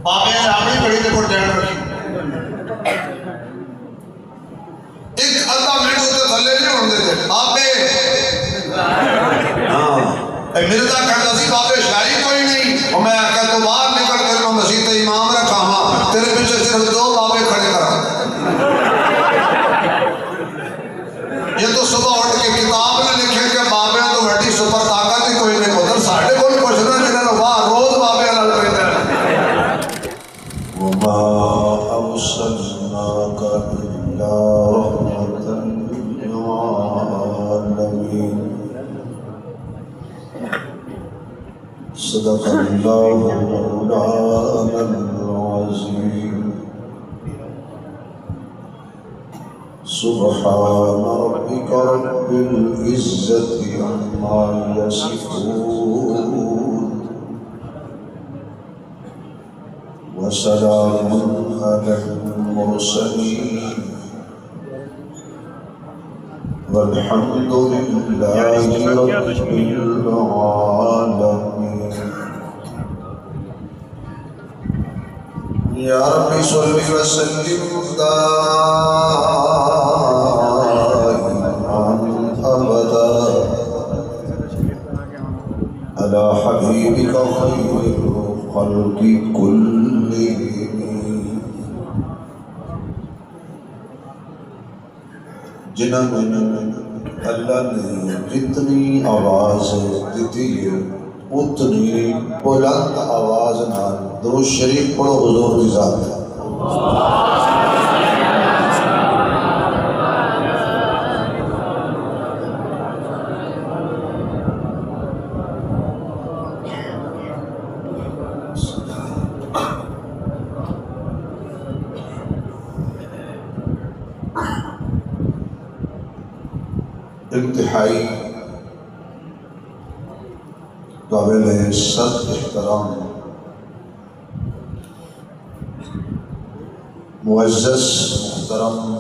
بابے نے اپنی گھڑی دے کوئی ٹائم رکھی ایک ادھا منٹ ہوتے تھلے نہیں ہونے دیتے بابے مرزا کہتا سی بابے شاعری کوئی نہیں اور میں آکھا تو باہر نکل کر میں مسجد امام رکھا ہاں تیرے پیچھے صرف 2 بابے کھڑے کرا یہ تو صبح اٹھ کے کتاب نے لکھے کہ بابے تو ویڈی سپر طاقت ہی کوئی نہیں ادھر ساڑھے کون پوچھنا جنہوں نے باہر روز بابے لڑ پہتے ہیں وما أرسلناك إلا رحمة للعالمين صدق الله مولانا العظيم سبحان ربك رب العزة عما يصفون وسلام على المرسلين والحمد لله رب العالمين يا رب صل وسلم دائما أبدا على حبيبك خير الخلق كلهم جنہوں نے اللہ نے جتنی آواز دیتی ہے اتنی بلند آواز نال درود شریف پڑھو حضور کی ذات ہے انتہائی قابل سخت احترام معزز محترم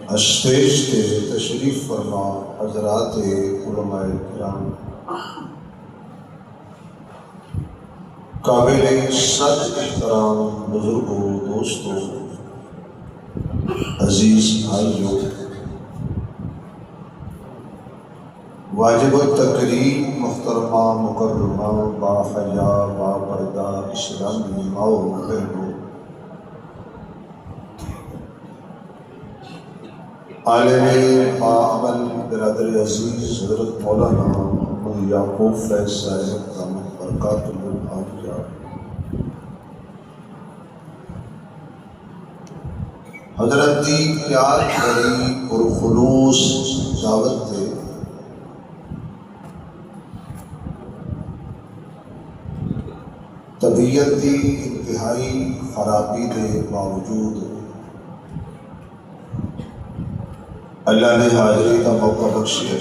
اسٹیج تے تشریف فرما حضرات علماء کرام قابل سخت احترام بزرگوں دوستوں عزیز بھائیوں واجب التکریم محترمہ مکرمہ باحیا بابردہ اسلامی ماؤ بہنوں عالم باعمل برادر عزیز حضرت مولانا محمد یعقوب فیض صاحب دامت برکاتہ العالیہ حضرت دی پیار بھری اور خلوص دعوت دے طبیعت دی انتہائی خرابی دے باوجود اللہ نے حاضری کا موقع بخشیا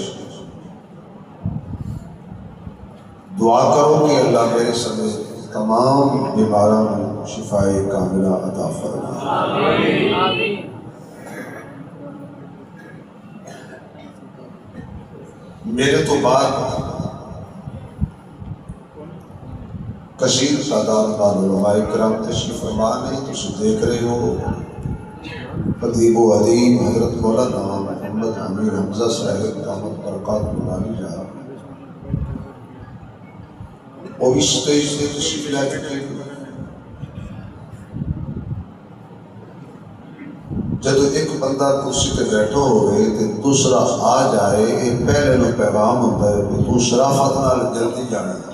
دعا کرو کہ اللہ میرے سمیت تمام بیماروں میں شفائے کاملہ عطا فرمائے میرے تو بعد کثیر تعداد علماء کرام تشریف فرما نے تجھے دیکھ رہے ہو ادیب و ادیب حضرت مولانا محمد امیر حمزہ صاحب دامت برکات العالیہ وہ اس سٹیج سے تشریف لے چکے جب ایک بندہ کرسی پہ بیٹھو ہوئے تو دوسرا آ جائے یہ پہلے نو پیغام ہوتا ہے کہ تو شرافت نال جلدی جانا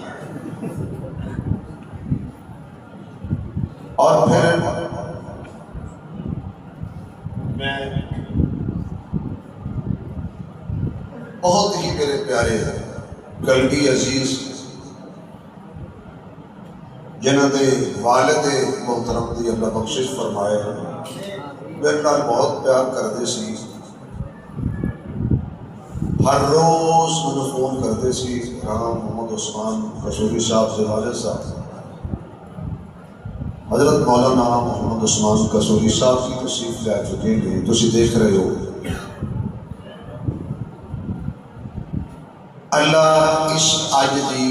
اور پھر میں بہت ہی میرے پیارے قلبی عزیز جنہوں نے والد محترم دی اللہ بخشش فرمائے میرے نال بہت پیار کرتے سی ہر روز مجھے فون کرتے سی رام محمد عثمان قصوری صاحب سے والد صاحب حضرت مولانا محمد عثمان قصوری صاحب کی تشریف لے چکے ہیں تسی دیکھ رہے ہو اللہ اس آج دی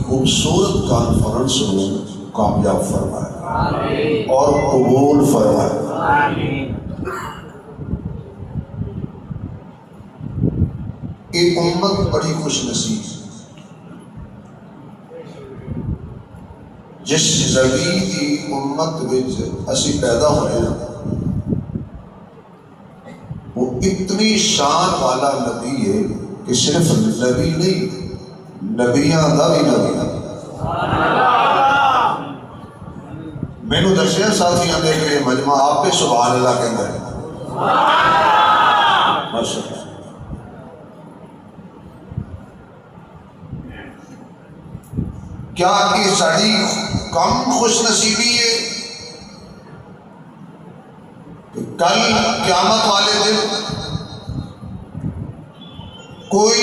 خوبصورت کانفرنس کو کامیاب فرمائے اور قبول فرمائے۔ یہ امت بڑی خوش نصیب جس نبی کی امت وچ اسی پیدا ہوئے ہیں، وہ اتنی شان والا نبی ہے کہ صرف نبی نہیں، نبیاں دا بھی نبی ہے۔ میں نے دسیا ساتھیاں دے کے مجمع آپ پہ سبحان اللہ کہتا ہے، ماشاء اللہ۔ کیا یہ ساری کم خوش نصیبی ہے کہ کل قیامت والے دن کوئی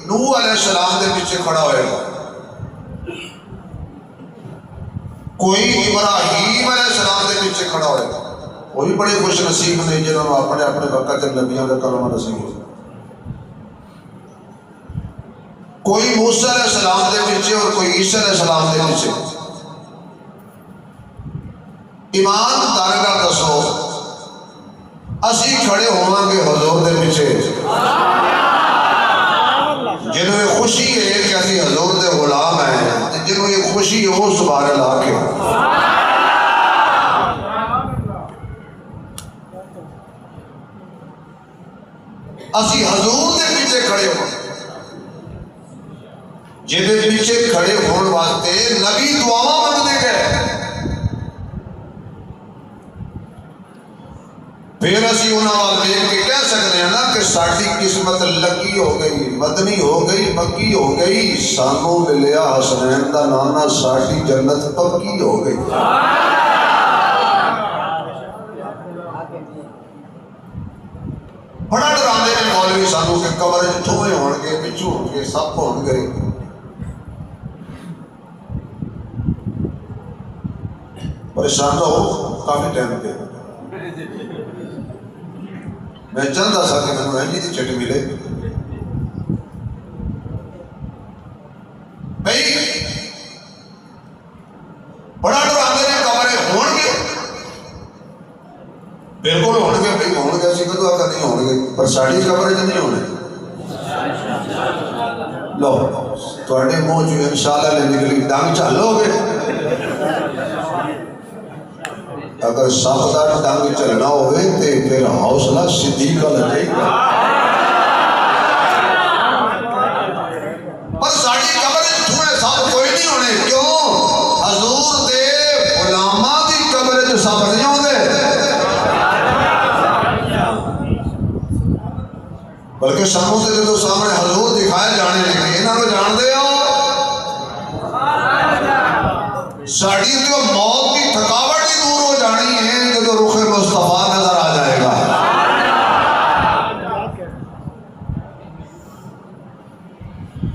نوح علیہ السلام دے پیچھے کھڑا ہوئے گا، کوئی ابراہیم علیہ السلام دے پیچھے کھڑا ہوئے گا، وہ بھی بڑے خوش نصیب نے جنہوں نے اپنے اپنے وقت نبیوں کا کلمہ نصیب ہو۔ کوئی موسیٰ علیہ السلام دے پیچھے اور کوئی عیسیٰ علیہ السلام دے پیچھے۔ ایمان دارگاہ دسو اسی کھڑے ہوواں گے حضور دے پیچھے جنہوں یہ خوشی ہے کہ اسی حضور دے غلام ہیں، جنہوں یہ خوشی ہے وہ سبحان اللہ کے۔ اسی حضور دے پیچھے کھڑے ہو، جنہوں پیچھے کھڑے ہونے واسطے نبی دعاواں مانگتے گئے، پھر اسی انہاں وال دیکھ کے کہہ سکتے ہیں نا کہ ساڈی قسمت لکی ہو گئی، مدنی ہو گئی، مکی ہو گئی، سانوں ملیا حسنین دا نانا، ساڈی جنت پکی ہو گئی۔ بڑا ڈراندے نے مولوی سانوں کہ قبر وچ ٹھوئے ہون گے، بچھو ہون گے، سپ ہون گے۔ پریشان نہ ہو، کافی ٹائم پہ میں چاہتا سا کہ میں نے دی چٹ ملے بھائی، بڑا ڈراندے نے قبریں ہون گے، بالکل ہون گے بھائی، ہون گے، اسی کدو آکا نہیں ہون گے، پر ساڑی قبریں نہیں ہونے۔ لو تھوڑے منہ جو انشاءاللہ لے نکلی ڈانگ چالو گے، اگر سب دا ڈانگ چلنا ہوئے تے پھر حوصلہ صدیقہ لگے گا۔ پر ساڑی قبر چھوڑے سب کوئی نہیں ہونے، کیوں؟ حضور دے غلاماں دی قبر سب نہیں ہوندے، بلکہ ساموں سے جو سامنے حضور دکھائے جانے لگے، انہاں کو جان دے ہو ساڑی جو موت کی تھکاوٹ ہی دور ہو جانی ہے جو رخ مصطفیٰ نظر آ جائے گا۔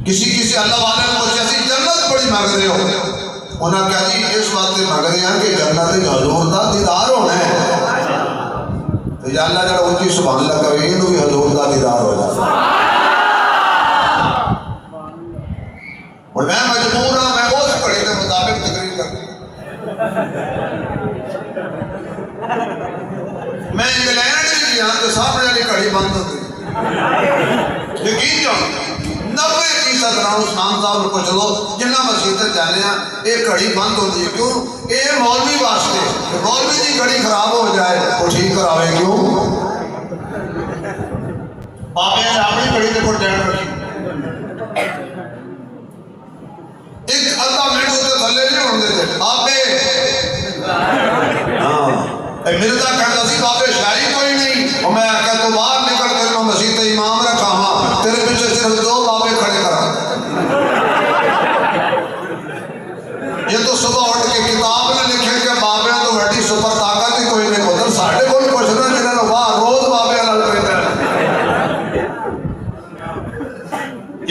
کسی اللہ والے نے پوچھا سی جنت بڑی مانگ رہے ہو، انہاں کہا جی اس بات سے مانگ رہے ہیں کہ جنت حضور دا دیدار ہونا ہے، تو یا اللہ جڑا اونچی سبحان اللہ کرے انہوں بھی حضور دا دیدار ہو جائے۔ اور میں مجبور ہوں، میں اس کڑی کے مطابق تقریر کرتی میں انگلینڈ بھی گیا تو سامنے والی کڑی بند ہوتی، یقین جاؤ 90% نام عثمان صاحب کو پوچھ لو جنہ مسجد جانے ہیں یہ کڑی بند ہوتی ہے، کیوں؟ یہ مولوی واسطے، مولوی کی کڑی خراب ہو جائے وہ ٹھیک کراوے، کیوں؟ پاپے نے اپنی کڑی کے کوٹ ڈینڈ رکھی، ایک اللہ منٹ ہوتے تھلے نہیں ہوندے تھے، آپے مرزا کہتا سی بابے شاہی کوئی نہیں، اور میں آکھا تو باہر نکل کر میں مسجد امام رکھا ہاں، تیرے پیچھے صرف 2 بابے کھڑے کرا۔ یہ تو صبح اٹھ کے کتاب نے لکھے کہ بابے تو بڑی سپر طاقت ہی کوئی نہیں، ادھر ساڑھے کوئی پوچھنا جنہوں نے واہ روز بابے لڑ پہ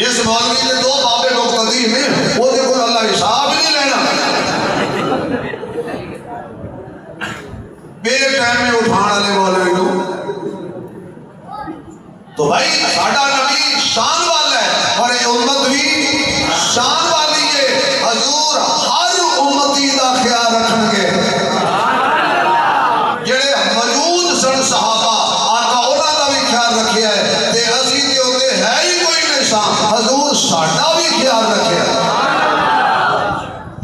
اس مولوی کے 2 بابے مقتدی میں وہ دیکھو اللہ حساب نہیں لینا، بے ٹائم میں اٹھان والے مولوی کو۔ تو بھائی ساڈا نبی شان والا ہے اور یہ امت بھی شان والی ہے۔ حضور ہر امتی دا خیال رکھن گے جڑے موجود سن صحابہ آقا انہاں دا بھی خیال رکھیا ہے تے اسی دے اوتے ہے ہی کوئی نہیں سا حضور ساڈا بھی خیال رکھیا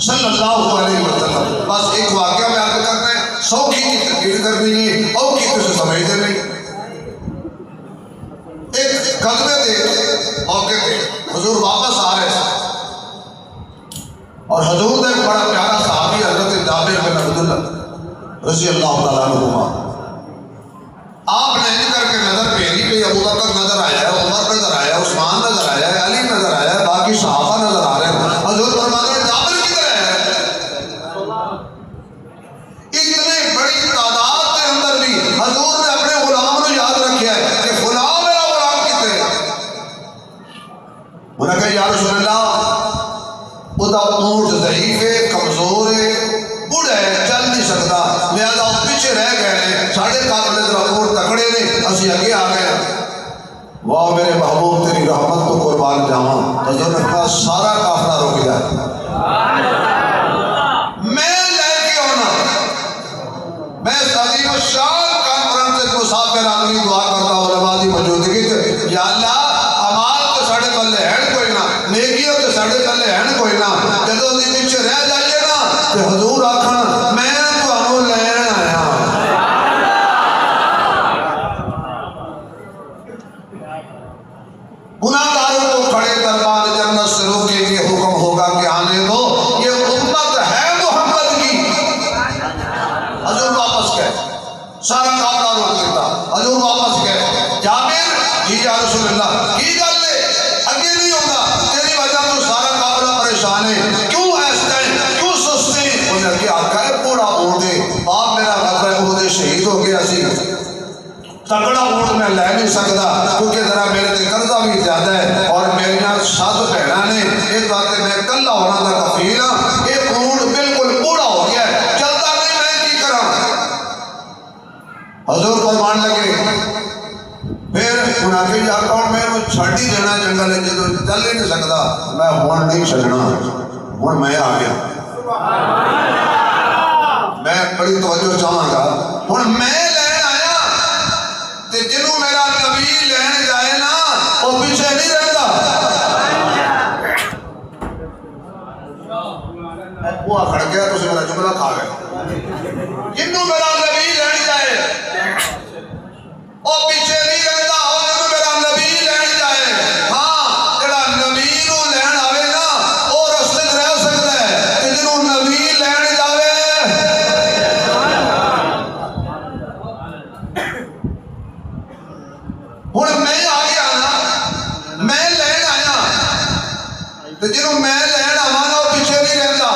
صلی اللہ علیہ وسلم. بس ایک واقعہ میں عرض کرنا ہے سوکھی کی تقریر کرنی ہے اور کی کچھ سمجھتے نہیں. ایک قدمے دے موقع پہ حضور واپس آ رہے تھے اور حضور نے ایک بڑا پیارا صحابی حضرت جابر بن عبداللہ رضی اللہ تعالیٰ عنہما آپ نے ان کر کے نظر پھیری کہ ابو بکر نظر آیا ہے عمر نظر آیا ہے عثمان نظر آیا ہے علی نظر آیا ہے باقی صحابہ نظر آ رہے ہیں. حضور فرماتے ہیں جابر کدھر ہے؟ اتنے بڑی تعداد کے اندر بھی حضور نے اپنے غلام کو یاد رکھا ہے کہ فلاں میرا غلام کدھر ہے. انہوں نے کہا یا رسول اللہ ادا اونٹ ضعیف ہے کمزور ہے بوڑھا ہے چل نہیں سکتا لہذا وہ پیچھے رہ گئے ہیں ساڑھے قابل ذرا اونٹ تکڑے نے اسی اگے آ گئے. واہ میرے محبوب تیری رحمت تو قربان جاواں. حضور نے کہا سارا کافرہ رک جائے میں لے کے آنا. میں عظیم الشان کانفرنس مسافر آدمی دعا کرتا ہوں علماء دی موجودگی یا اللہ اعمال تے ساڈے پلے ہیں کوئی نہ نیکیاں تے ساڈے پلے ہیں کوئی نہ جدوں دی پیچھے رہ جائیے نا تے حضور آکھن میں تانوں لین آیا. گناہگاروں کو کھڑے دربار جنت سے روکیں گے حکم ہوگا کہ آنے دو یہ امت ہے محمد کی. حضور واپس گئے سارا کافرہ روک دیتا. حضور واپس گئے جابر جی یا رسول اللہ کی گل ہے اگے نہیں ہوگا تیری وجہ تو سارا کافرہ پریشان ہے کیوں ایسا ہے کیوں سستے. انہیں اگے آقا ہے پوڑا اونٹ ہے باپ میرا مطلب ہے وہ شہید ہو گیا سی تگڑا اونٹ میں لے نہیں سکتا کیونکہ ذرا میرے تے قرضہ بھی زیادہ ہے اور میری نال 7 بہناں نے ایک بات میں کلا ہونا دا کفیل ہاں یہ اونٹ بالکل بوڑھا ہو گیا ہے چلتا نہیں میں کی کراں. حضور فرمان لگے پھر انہاں کہ یا کون میں چھڑ ہی دینا جنگل ہے جدوں چل ہی نہیں سکتا میں ہن نہیں چھڑنا ہن میں آ گیا. میں بڑی توجہ چاہاں گا ہن میں جنہوں میرا نبی لین جائے نا وہ پیچھے نہیں رہتا. وہ کھڑ گیا تو میرا جملہ کھا گئے. جنہوں میرا نبی لین جائے وہ پیچھے نہیں رہتا. اور جنہوں میرا نبی لین جائے ہاں جڑا نبی نو لین آوے نا وہ رستے رہ سکتا ہے کہ جنہوں نبی لین جائے ہوں میں آ گیا نا میں لین آیا تو جنہوں میں لین آوا نا وہ پیچھے نہیں رہتا.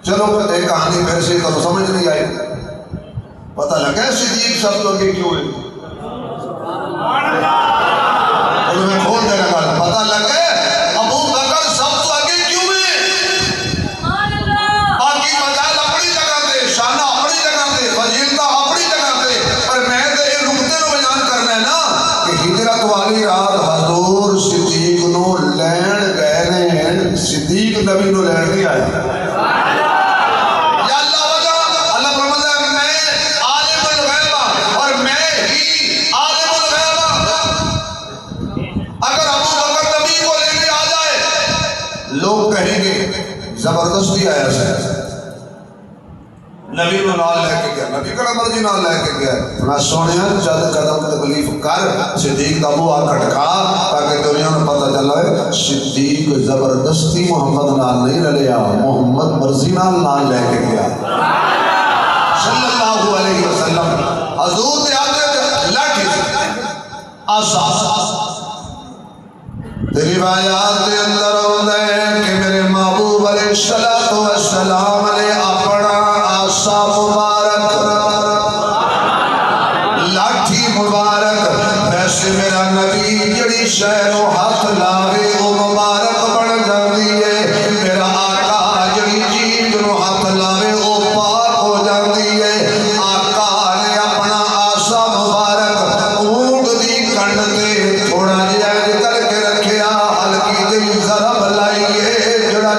چلو ایک کہانی پھر سے تو سمجھ نہیں آئی پتہ لگا صدیق سب تو اگے کیوں ہے میں کھول دے لگا پتہ لگا ابو بکر سب تو اگے کیوں ہے. باقی مجال اپنی جگہ پہ شانہ اپنی جگہ پہ فضیلتہ اپنی جگہ پہ پر میں ہجرت والی رات حضور صدیق نو لین گئے ہیں. صدیق نبی نو لین نہیں آیا. یا اللہ وجہ اللہ فرماتا ہے میں عالم الغیب اور میں ہی عالم الغیب. اگر ابو بکر نبی کو لینے آ جائے لوگ کہیں گے زبردستی آیا سے نبی کو نال لے کے گیا نبی کا مرضی نال لے کے گیا. میں سونیا جد قدم تکلیف کر صدیق دا بوا کھٹکا تاکہ دنیا میں پتہ چلا ہے صدیق زبردستی محمد نال نہیں رلیا محمد مرضی نال لے کے گیا صلی اللہ علیہ وسلم. حضور دے آتے لاٹھی آسا روایات دے اندر ہوتا ہے کہ میرے محبوب علیہ السلام نے اپنا آسا مبارک لاٹھی مبارک ویسے میرا نبی جڑی شہر و ہاتھ لاوے وہ مبارک بن جاتی ہے. میرا آقا جڑی چیز نو ہاتھ لاوے وہ پاک ہو جاتی ہے. آقا نے اپنا آسا مبارک اونٹ دی کنڈ تے تھوڑا جہا کر کے رکھیا ہلکی جی ضرب لائیے جڑا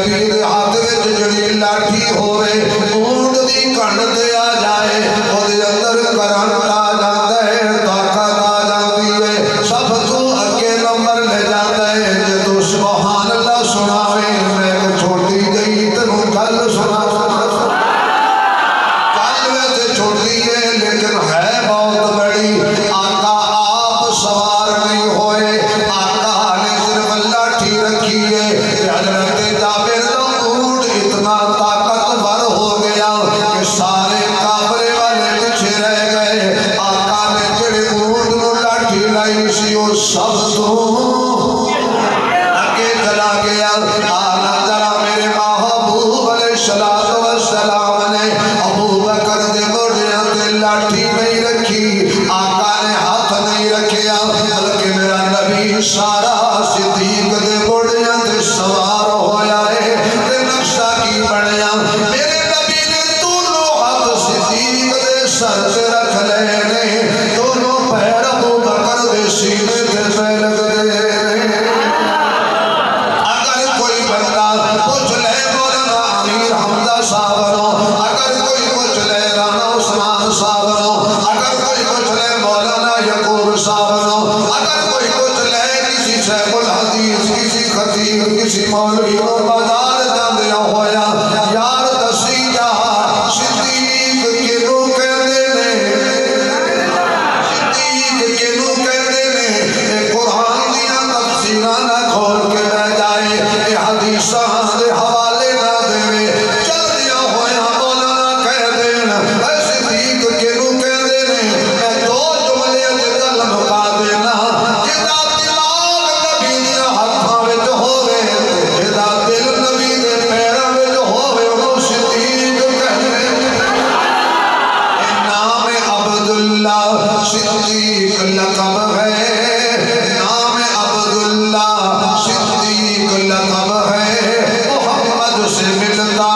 نبی دے ہاتھ وچ جڑی لاٹھی ہوے اونٹ دی کنڈ تے آ جائے او دے اندر کرنٹ آ جاندا ہے طاقت آ جاندی ہے سب تو اگے نمبر لے جاندا ہے جے تو سبحان اللہ سناوے میں ایک چھوٹی جئی تینوں گل سناواں گل ویسے چھوٹی ہے لیکن ہے بہت بڑی آقا آپ سوار نہیں ہوئے آقا نے صرف لاٹھی رکھی ہے حضرت جابر کا اونٹ اتنا طاقتور ہو گیا کہ سارے کافرے والے پیچھے رہ گئے آقا نے جڑے اونٹ نو لاٹھی لائی سی وہ سب تو اگے چلا گیا آنا ذرا میرے محبوب علیہ السلام نے ابو بکر دے گوڑیاں تے لاٹھی نہیں رکھی آقا نے ہاتھ نہیں رکھیا بلکہ میرا نبی سارا صدیق دے گوڑیاں تے سوار ہویا ہے تے نقشہ کی بنیا میرے نبی نے دونوں ہاتھ صدیق دے سر تے رکھ لے نے دونوں پیر ابو بکر دے سینے تے پہ لگ دے اگر کوئی بندہ پوچھ لے مولانا امیر حمزہ صاحب نو اگر کوئی پوچھ لے رانا عثمان صاحب نو اگر کوئی پوچھ لے مولانا یعقوب صاحب نو اگر کوئی پوچھ لے کسی شیخ الحدیث کسی خطیب کسی مولوی کو بازار جاندیا ہویا یار دسی جا صدیق کنو کہندے نے صدیق کنو کہندے نے اے قرآن دیاں تفسیراں نہ کھول کے بہ جائے اے حدیثاں دے حوالے نہ دے چلدیا ہویا مولانا کہہ دین اے صدیق کنو کہندے نے اے دو جملے دے گل مکا دینا جدا دماغ نبی دے ہاتھاں وچ ہووے جدا دل نبی دے پیراں وچ ہووے او صدیق کہندے نام عبداللہ صدیق لقب ہے نام عبداللہ صدیق لقب ہے محمد سے ملتا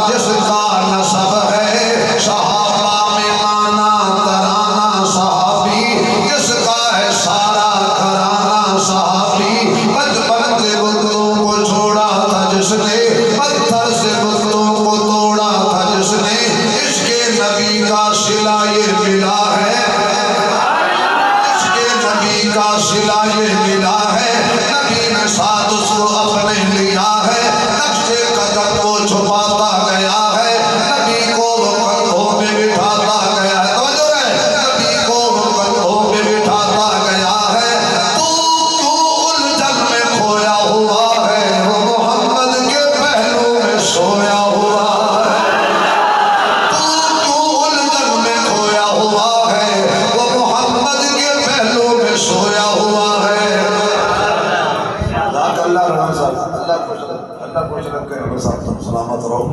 جس کا نسب ہے صحابہ میں مانا ترانہ صحابی جس کا ہے سارا گھرانہ صحابی بچپن سے بتوں کو چھوڑا تھا جس نے پتھر سے بتوں کو توڑا تھا جس نے عشق نبی کا صلہ یہ ملا ہے عشق نبی کا صلہ یہ ملا ہے نبی نے ساتھ اس کو اپنے لیا ہے نقش قدم کو چھپاتا گیا ہے نبی کو وہ کندھوں پہ بٹھاتا گیا ہے توجہ ہے نبی کو وہ کندھوں پہ بٹھاتا گیا ہے تو الجھن میں کھویا ہوا ہے وہ محمد کے پہلو میں سویا ہوا ہے الجھن میں کھویا ہوا ہے وہ محمد کے پہلو میں سویا ہوا ہے اللہ رحم صاحب اللہ خوش رکھے عمر صاحب تم سلامت رہو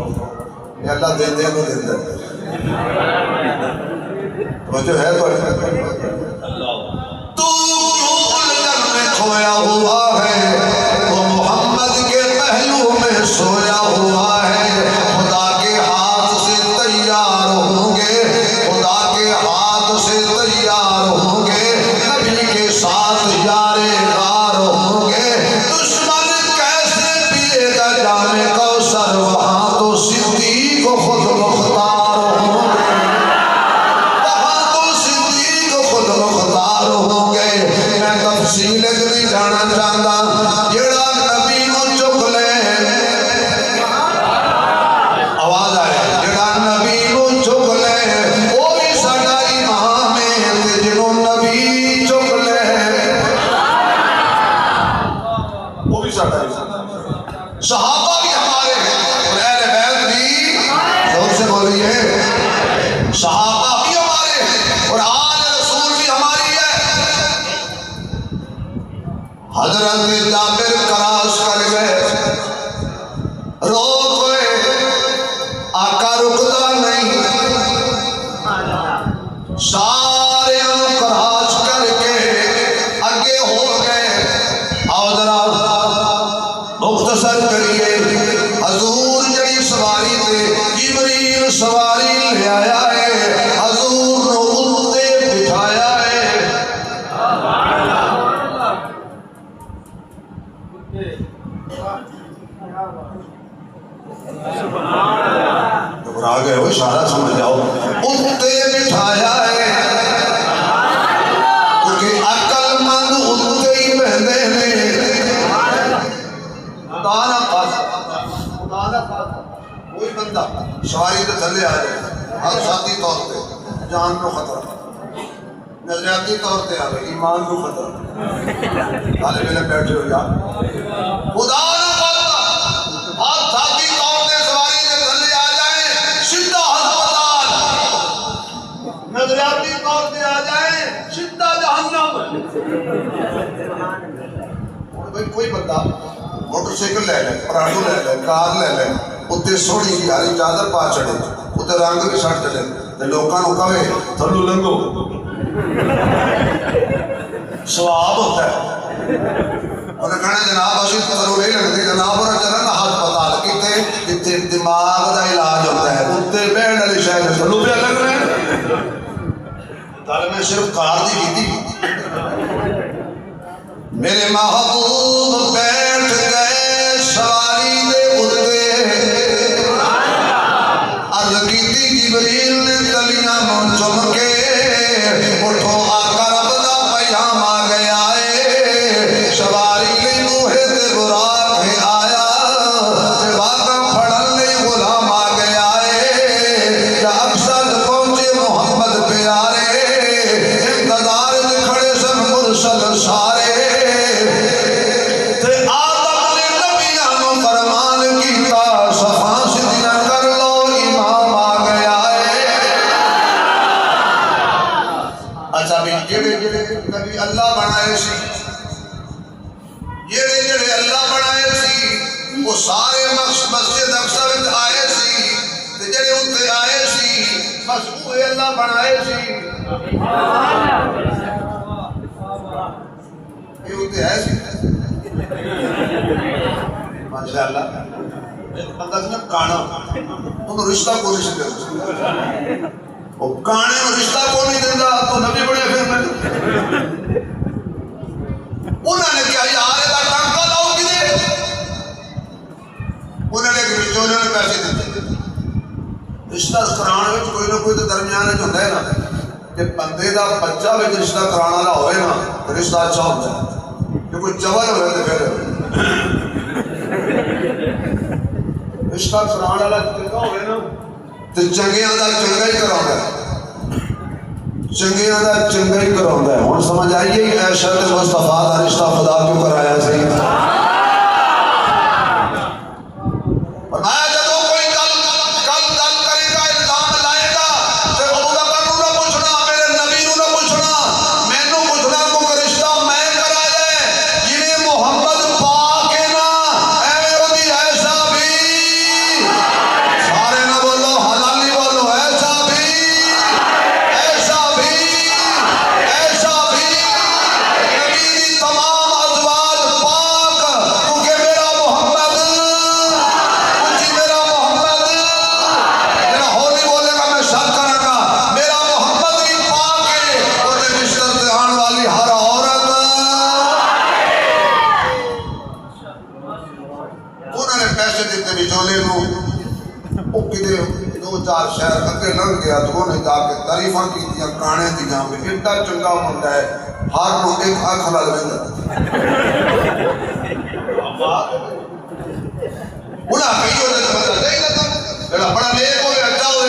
یہ اللہ دے دے کو دے دے توجہ ہے تو الجھن میں کھویا ہوا ہے وہ محمد کے پہلو میں سویا ہوا ہے خدا کے ہاتھ سے تیار ہوں گے خدا کے ہاتھ سے تیار ہوں گے نبی کے ساتھ یارے غار ہوں گے دشمن کیسے پیے گا جام کوثر وہاں تو صدیق خود مختار ہوں گے وہاں تو صدیق خود مختار ہوں گے میں تفصیل نہیں جانا چاہتا جڑا نبی کو چک لے آواز آئے جڑا نبی کو چک لے وہ بھی ساڈا امام ہے تے جنوں نبی چک لے وہ بھی ساڈا صحابہ بھی ہمارے ہیں اور گھبرا گئے ہو، اشارہ سمجھ جاؤ. اتنے بٹھایا ہے کیونکہ عقل مند اتنے ہی بہنے نے. خدا نہ خاصا کوئی بندہ سواری کے تھلے آ جائے ہر ذاتی طور پہ جان کو خطرہ، نظریاتی طور پہ آ گئے ایمان کو خطرہ. طالب علم بیٹھے ہو یار، خدا نہ خاصا ہر ذاتی طور پہ سواری کے تھلے آ جائیں سیدھا ہسپتال، نظریاتی طور پہ آ جائیں سیدھا جہنم. کوئی بندہ موٹر سائیکل لے لے، پراڈو لے لے، کار لے لے، اتنے سوڑی پیاری چادر پا چڑھے، اتنے رنگ بھی چھٹ چڑھے تے لوکاں نوں کہے تھلو لنگو، ثواب ہوتا ہے. انہیں کہنا جناب اسی تھلو نہیں لگتے، جناب انہیں چلنا نا ہسپتال کتے جتنے دماغ دا علاج ہوتا ہے اتنے بہن والی شاید تھلو پہ لگ رہے ہیں. کل میں صرف کار دی کی تھی. میرے محبوب بیٹھ گئے سواری دے اتے، عرض کیتی جبریل نے تلیاں نوں چم کے اٹھو آقا رب دا پیام آ گیا ہے. سواری لئی بوہے تے براق ہے آیا تے باغاں پھڑن لئی غلام آ گیا ہے. جا اقصد پہنچے محمد پیارے، انتظار میں کھڑے سن مرسل سارے. نبی اللہ بنائے سی، جڑے اللہ بنائے سی وہ سارے مسجد اقصی وچ آئے سی، تے جڑے اتنے آئے سی بس اوہ اللہ بنائے سی. یہ اتنے ہے سی ماشاءاللہ. بندہ سی نا کانا، انہوں رشتہ کو نہیں سی، وہ کانے میں رشتہ کو نہیں دیتا تو نبی بڑے پھر میں انہوں نے کیا یار دا ٹانکا لاؤ کی دے، انہوں نے ایک رشتہ نے پیسے دیتے. رشتہ کرانے میں کوئی نہ کوئی تو درمیان جو ہے نا کہ بندے دا بچہ میں رشتہ کرانا نہ ہوئے نا تو رشتہ اچھا ہوتا ہے. کہ کوئی چول ہوئے تو پھر رشتہ کرانا والا چنگا ہوئے نا تو چنگیاں دا چنگا ہی کراؤں گا، چنگیاں دا چنگا ہی کراؤں گا. ہون سمجھ آئیے ہی عائشہ تے مصطفیٰ دا رشتہ خدا کیوں کرایا سی. فرمایا جدوں کوئی کل کرے گا الزام لائے گا تے ابو بکر نوں نہ پوچھنا، میرے نبی نوں نہ پوچھنا، مینوں پوچھنا کو رشتہ میں کرایا ہے. جنہیں محمد پاک ہے نا ایویں اودی عائشہ بھی سارے نہ بولو حلالی بولو ایسا بھی نبی دی تمام ازواج پاک کیونکہ میرا محمد کچھ میرا محمد میرا ہولی بولے گا میں شک کروں گا میرا محمد بھی پاک ہے. اور بستر سے آنے والی ہر عورت انہوں نے پیسے دیتے بچولے نوں، وہ کدے دو چار شہر اگے لنگ گیا تو انہیں جا کے تعریفاں کیتیاں کانے دیاں بھی ایڈا چنگا بندہ ہے ہر نو ایک اکھ لگ ویندا. انہاں کہیو تے بندہ نہیں لگا جڑا بڑا نیک ہوئے اچھا ہوئے.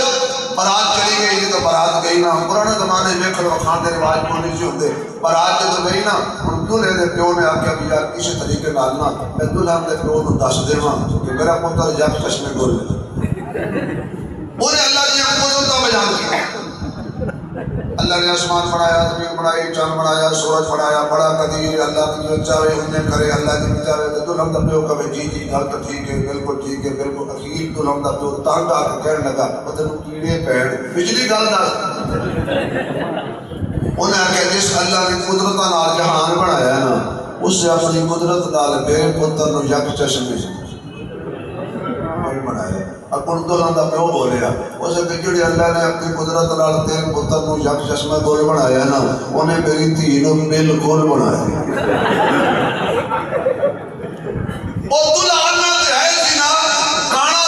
بارات چلی گئی جی تو بارات گئی نا. پرانے زمانے میں کھلو کھان دے رواج کو نہیں سی ہوندے. بارات جدوں گئی نا ہن دولہے دے پیو نے آکھیا بھی یار کسی طریقے نال نا میں دلہن دے پیو نوں دس دیواں کہ میرا پتر جب چشمے گل انہیں اللہ کی قدرتاں بیان کی. اللہ نے آسمان بنایا، زمین بنائی، چاند بنایا، سورج بنایا، بڑا قدیر اللہ کی جو چاہے انہیں کرے. اللہ کی چاہے تو دلہن دا پیو کہے جی جی گل تو ٹھیک ہے، بالکل ٹھیک ہے، بالکل. اخیر دلہن دا پیو تنگ آ کے کہنے لگا وہ تینوں کیڑے پیڑ بجلی گل دس. انہیں آخیا جس اللہ نے قدرتاں نال جہان بنایا نا اس سے اپنی قدرت نال میرے پتر نوں یک چشمے بنایا. اپن دلہن دا پیو بولیا اسے کہ جڑے اللہ نے اپنی قدرت نال تیرے پتر نوں یک چشمہ گول بنایا نا انہیں میری دھی نوں بالکل بنایا. وہ دلہن تے ہے سی نا کانا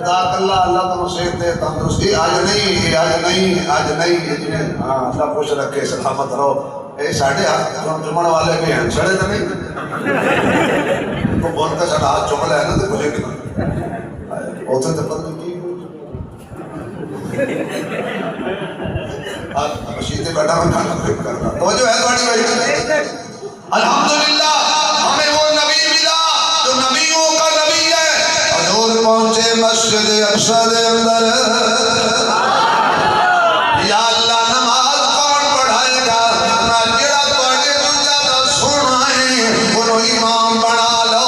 جزاک اللہ، اللہ کو صحت دے تندرستی. آج نہیں ہاں اللہ خوش رکھے سلامت رہو. اے ساڑھے ہاتھ چمڑ والے بھی ہیں سڑے تو نہیں تو بول کے ساڑھا ہاتھ چمڑ ہے نا تو مجھے نہیں ہوتے تو پتہ کی مشیدیں بیٹھا میں کھانا خرید کرنا تو جو ہے تھوڑی بھائی. الحمدللہ ہمیں وہ نبی ملا جو نبیوں کا نبی ہے. حضور پہنچے مسجد اقصی دے اندر. یا اللہ نماز کون پڑھائے گا؟ نہ جڑا تواڈے تو زیادہ سونا ہے انہوں امام بنا لو.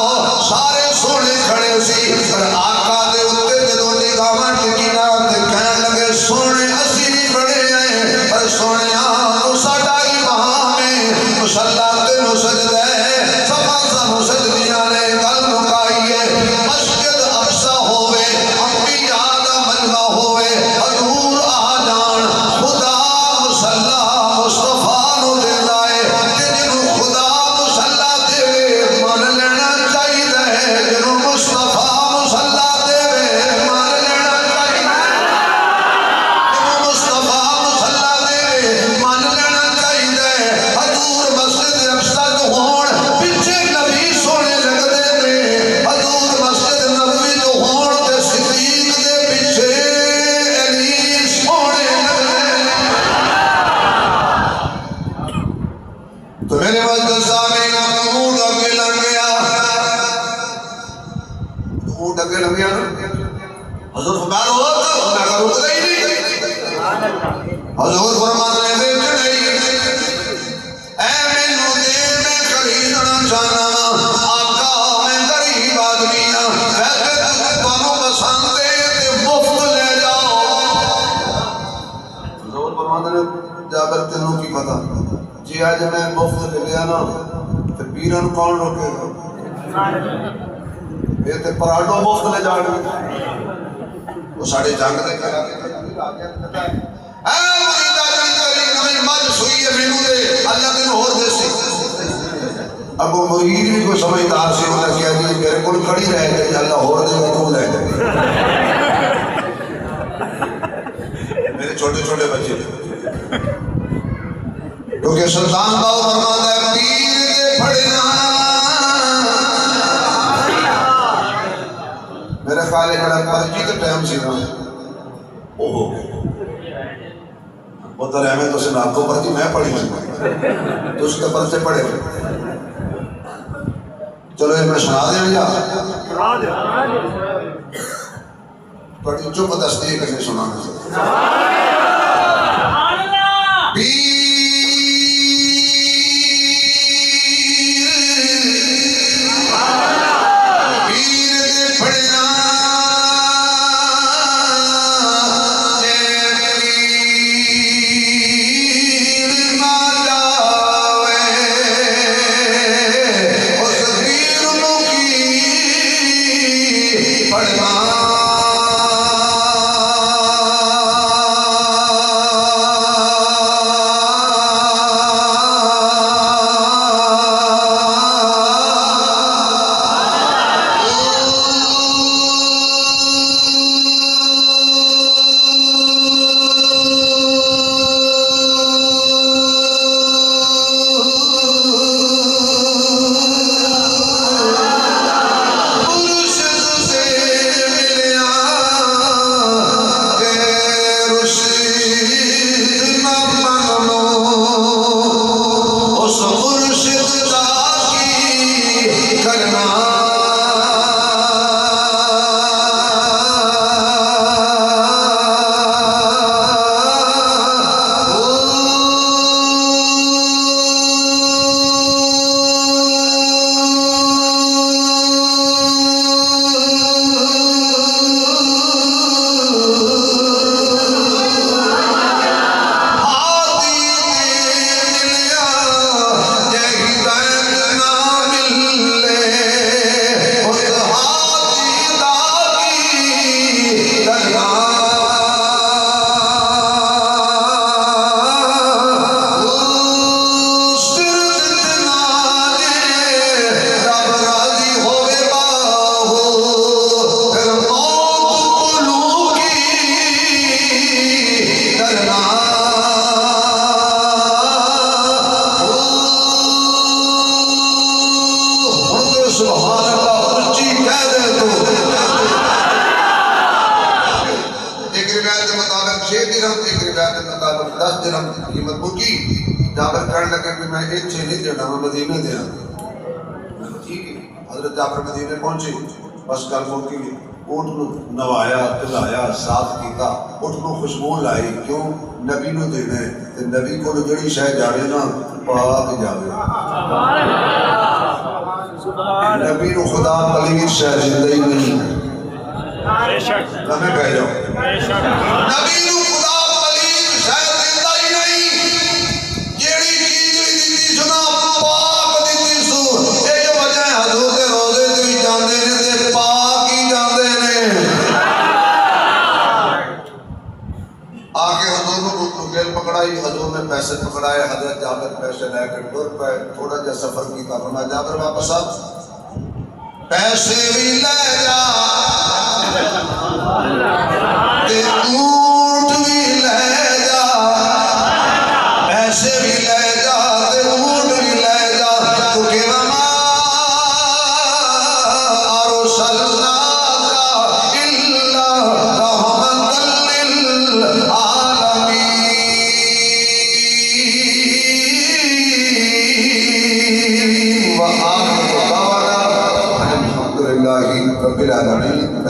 سارے سونے کھڑے سی پر آقا دے اوتے جدوں نگاہ ٹکی نہ تے کہن لگے سونے اسی بھی بڑے ہیں پر سونیا تو ساڈا امام ہے. مصلی تے نو سجدہ ہے صفا سانو سجدیاں نے گل مکائی ہے. مسجد اقصی ہوے انبیاء دا مجمع ہوے حضور آ جان خدا مصلی مصطفیٰ نو دیندا ہے کہ جنوں خدا مصلی دے مان لینا چاہیدا ہے. جنوں مصطفیٰ مصلی دے مان لینا چاہیدا ہے. جنوں مصطفیٰ مصلی دے مان لینا چاہیدا ہے. حضور مسجد اقصی جو ہون پیچھے نبی سونے لگدے نے. حضور مسجد نبوی جو ہون تے صدیق دے پیچھے علی سونے لگدے نے. تو میرے مسجد سامنے اونٹ اگے لگ گیا. اونٹ اگے لگ گیا نا حضور فرمایا روک میں کہا رک ہی نہیں. حضور فرماتے ہیں بیچ نہیں اے مینوں دے میں خریدنا چاہنا وا. آقا میں غریب آدمی ہاں ویسے تانوں پسند ہے تے مفت لے جاؤ. حضور فرماتے ہیں جابر تینوں کی پتہ جی آج میں مفت لے لیا نا تے پیرن کون روکے گا؟ یہ تے پراڈو مفت لے جا گے وہ ساڑے جنگ دے کر اے مریدہ جنگلی نویں مجھ سوئی ہے مینوں دے اللہ دن ہور دے سی. اب وہ مرید بھی کوئی سمجھدار سے انہوں نے کیا جی میرے کو کھڑی رہے گی اللہ ہور دے گا تو لے جائے. میرے چھوٹے چھوٹے بچے کیونکہ سلطان باؤ فرماتا ہے پیر دے پڑھنا میرے خیال ہے بڑا پرچی کا ٹائم سی نا وہ ہو گیا. بہت رحمت حسین آپ کو پرچی میں پڑھی ہوں تو اس کے پرچے پڑھے. چلو یہ میں سنا دیں یا بڑی چپ تصدیق کسی سنانے سے. درہم ایک روایت کے مطابق 10 درہم کی قیمت مکی. جابر کہنے لگے کہ میں اتنے نہیں دینا، میں مدینے دیا. ٹھیک ہے، حضرت جابر مدینے پہنچے، بس گل مکی. اونٹ نو نوایا، پلایا، صاف کیتا، اونٹ نو خوشبو لائی. کیوں؟ نبی نو دینا ہے، تے نبی کو جڑی شے جاوے نا پاک جاوے. نبی نو خدا پلیت شے زندہ ہی نہیں. کہہ جاؤ نبی نو خدا پلیت شے زندہ ہی نہیں. جیڑی چیز بھی دیتی سنا پاک دیتی سو. اے جو وجہ ہے حضور دے روزے تے بھی جاندے نے تے پاک ہی جاندے نے. آگے حضور کو گل پکڑائی، حضور نے پیسے پکڑائے. حضرت جابر پیسے لے کے ٹر پے. تھوڑا جا سفر کیتا، فرمایا جابر واپس آ، پیسے بھی لے جا تے اونٹ بھی لے جا. پیسے بھی لے جا تے اونٹ بھی لے جا. تو کہ وما ارسلناک الا رحمۃ للعالمین. وآخر دعوانا الحمد للہ رب العالمین.